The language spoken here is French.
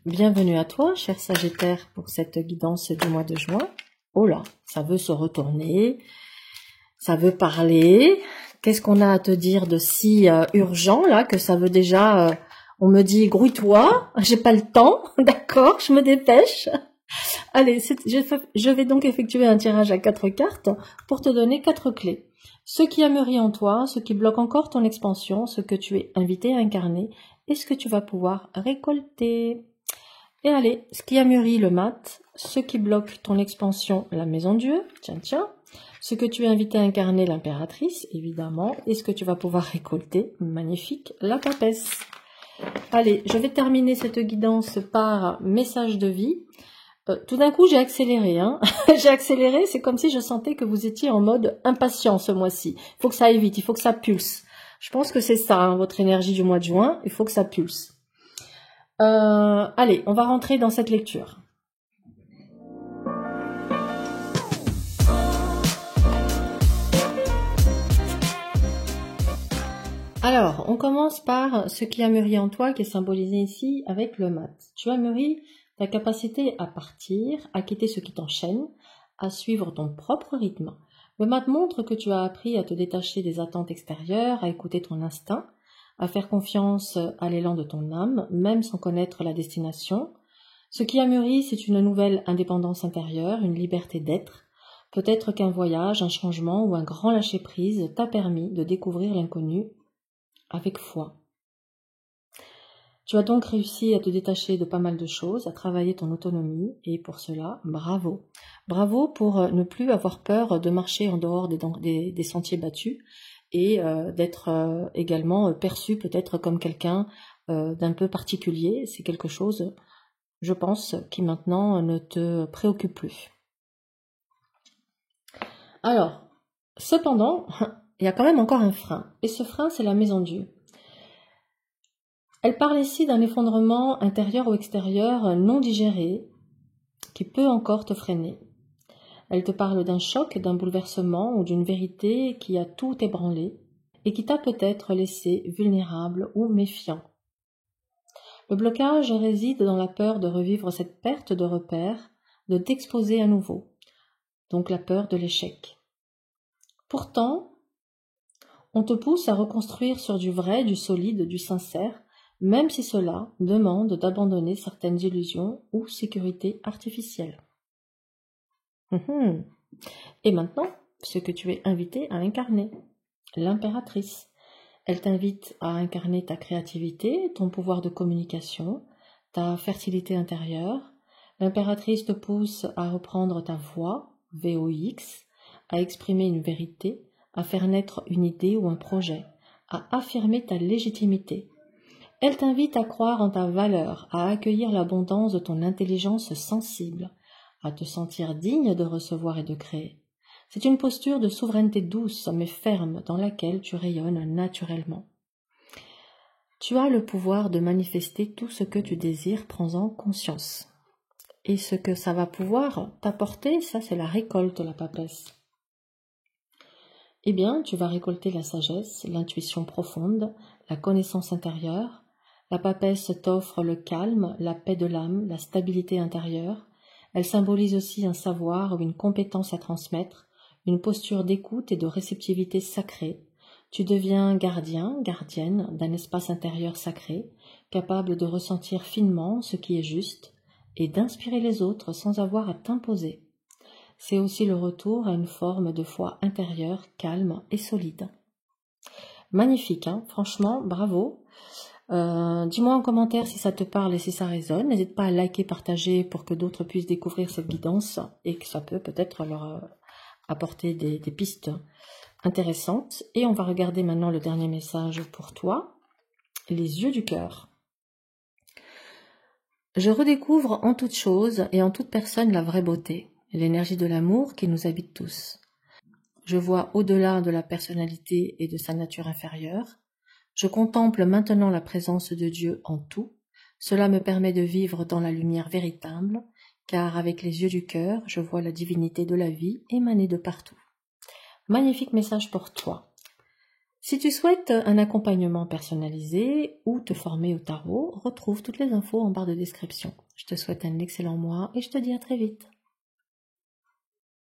Bienvenue à toi, cher Sagittaire, pour cette guidance du mois de juin. Oh là, ça veut se retourner, ça veut parler. Qu'est-ce qu'on a à te dire de si urgent, là, que ça veut déjà... on me dit, grouille-toi, j'ai pas le temps, d'accord, je me dépêche. Allez, je vais donc effectuer un tirage à 4 cartes pour te donner 4 clés. Ce qui a mûri en toi, ce qui bloque encore ton expansion, ce que tu es invité à incarner et ce que tu vas pouvoir récolter. Et allez, ce qui a mûri le mat, ce qui bloque ton expansion, la maison Dieu, tiens, ce que tu es invité à incarner, l'impératrice, évidemment, et ce que tu vas pouvoir récolter, magnifique, la papesse. Allez, je vais terminer cette guidance par message de vie. Tout d'un coup, j'ai accéléré, hein. J'ai accéléré, c'est comme si je sentais que vous étiez en mode impatient ce mois-ci. Il faut que ça aille vite, il faut que ça pulse. Je pense que c'est ça, hein, votre énergie du mois de juin, il faut que ça pulse. Allez, on va rentrer dans cette lecture. Alors, on commence par ce qui a mûri en toi, qui est symbolisé ici avec le mat. Tu as mûri ta capacité à partir, à quitter ce qui t'enchaîne, à suivre ton propre rythme. Le mat montre que tu as appris à te détacher des attentes extérieures, à écouter ton instinct, à faire confiance à l'élan de ton âme, même sans connaître la destination. Ce qui a mûri, c'est une nouvelle indépendance intérieure, une liberté d'être. Peut-être qu'un voyage, un changement ou un grand lâcher-prise t'a permis de découvrir l'inconnu avec foi. Tu as donc réussi à te détacher de pas mal de choses, à travailler ton autonomie, et pour cela, bravo. Bravo pour ne plus avoir peur de marcher en dehors des sentiers battus, et d'être également perçu peut-être comme quelqu'un d'un peu particulier. C'est quelque chose, je pense, qui maintenant ne te préoccupe plus. Alors, cependant, il y a quand même encore un frein, et ce frein, c'est la maison Dieu. Elle parle ici d'un effondrement intérieur ou extérieur non digéré qui peut encore te freiner. Elle te parle d'un choc, d'un bouleversement ou d'une vérité qui a tout ébranlé et qui t'a peut-être laissé vulnérable ou méfiant. Le blocage réside dans la peur de revivre cette perte de repère, de t'exposer à nouveau, donc la peur de l'échec. Pourtant, on te pousse à reconstruire sur du vrai, du solide, du sincère, même si cela demande d'abandonner certaines illusions ou sécurités artificielles. Et maintenant, ce que tu es invité à incarner, l'impératrice. Elle t'invite à incarner ta créativité, ton pouvoir de communication, ta fertilité intérieure. L'impératrice te pousse à reprendre ta voix, VOX, à exprimer une vérité, à faire naître une idée ou un projet, à affirmer ta légitimité. Elle t'invite à croire en ta valeur, à accueillir l'abondance de ton intelligence sensible, à te sentir digne de recevoir et de créer. C'est une posture de souveraineté douce mais ferme dans laquelle tu rayonnes naturellement. Tu as le pouvoir de manifester tout ce que tu désires, prends-en conscience. Et ce que ça va pouvoir t'apporter, ça c'est la récolte, la papesse. Eh bien, tu vas récolter la sagesse, l'intuition profonde, la connaissance intérieure. La papesse t'offre le calme, la paix de l'âme, la stabilité intérieure. Elle symbolise aussi un savoir ou une compétence à transmettre, une posture d'écoute et de réceptivité sacrée. Tu deviens gardien, gardienne d'un espace intérieur sacré, capable de ressentir finement ce qui est juste et d'inspirer les autres sans avoir à t'imposer. C'est aussi le retour à une forme de foi intérieure, calme et solide. Magnifique, hein, franchement, bravo. Dis-moi en commentaire si ça te parle et si ça résonne. N'hésite pas à liker, partager pour que d'autres puissent découvrir cette guidance et que ça peut peut-être leur apporter des pistes intéressantes. Et on va regarder maintenant le dernier message pour toi. Les yeux du cœur. Je redécouvre en toute chose et en toute personne la vraie beauté, l'énergie de l'amour qui nous habite tous. Je vois au-delà de la personnalité et de sa nature inférieure. Je contemple maintenant la présence de Dieu en tout. Cela me permet de vivre dans la lumière véritable, car avec les yeux du cœur, je vois la divinité de la vie émaner de partout. Magnifique message pour toi. Si tu souhaites un accompagnement personnalisé ou te former au tarot, retrouve toutes les infos en barre de description. Je te souhaite un excellent mois et je te dis à très vite.